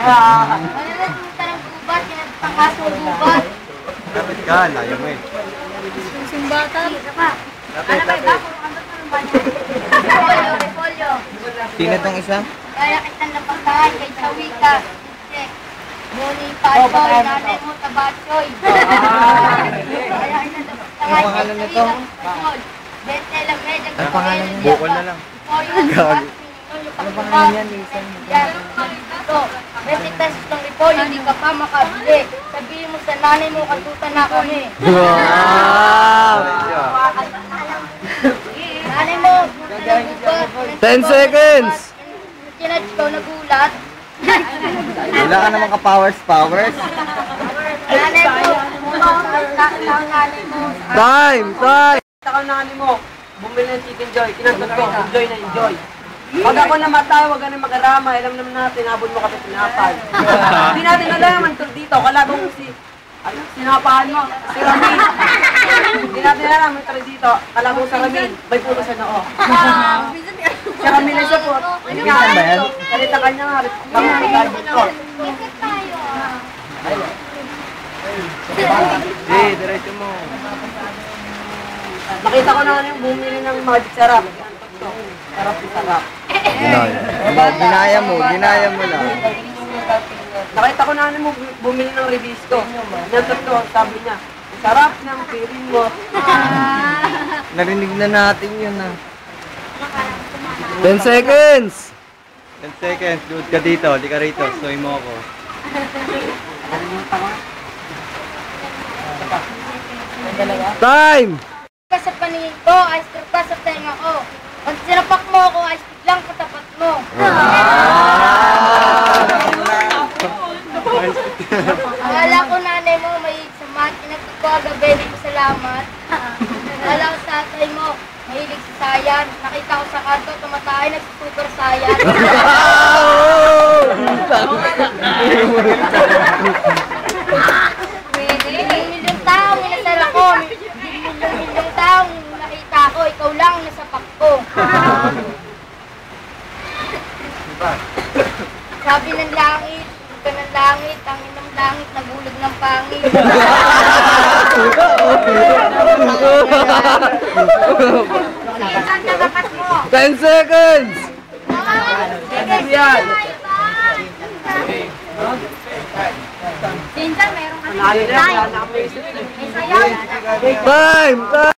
pumunta ng gubat, kinatangkas mo gubat. Dapat ka, layo mo eh. Sumbatan. Isa pa. Ano ba ito? Puro kandot na ng banyo. Repolyo. Sino tong isa? Kaya kitang napagtahan kay Chawika. Check. Muni Pachoy, nanay mo Tabachoy. Kaya kitang napagtahan kay Chawika. Bente lang medyo. Ano pangalan niya? Bukol na lang. Ano pangalan niya, Lisa? Ito, 20 pesos ng repolyo, hindi ka pa makabili. Sabihin mo sa nanay mo, katutan na kami. Wow! Nanay mo, pumunta ng gubat. 10 seconds! Kinatch ko, nagulat. Wala ka naman ka-powers. Nanay mo, nanay mo. Time! Taka nanay mo, bumili ng Chicken Joy, kinantot ko, enjoy na enjoy. Pag ako namatay, huwag ka na mag-arama, alam naman natin, habol mo kasi tinapal. Hindi natin nalaman dito, kalabang sinapahan mo, si Ramin. Hindi natin nalaman dito, kalabang sa Ramin, may pulo sa noo. Si Ramin ay support. Hindi nga, kalita kanya nga, kami ang gadget ko. Diretso mo. Nakita ko na yung bumili ng magic sarap. Sarap yung sarap. Ginaya mo lang. Nakita ko na mo bumili ng Revisco. Nantot ko, sabi niya, sarap ng feeling mo. Narinig na natin yun ah. 10 seconds! 10 seconds, dude ka dito, di ka rito, soy mo ako. Time! Sa paningin ko, ice cream ka sa tenga ko. Pag sinapak mo ako, ice cream lang katapat mo. Akala ko nanay mo mahilig sa mat, kinatid ko agabi, hindi ko salamat. Akala ko tatay mo, mahilig sa sayan. Nakita ko sa kanto, tumatay, nag-super sayan. Milyong taong inasal ako, milyong taong nakita ko, ikaw lang nasa pakko. Sabi ng langit, ka ng langit, tangin ng langit, nagulag ng pangit. Saan ka dapat mo? 10 seconds! Sinsan, mayroon ka Nanalo na, wala na kami. May sayaw. Time!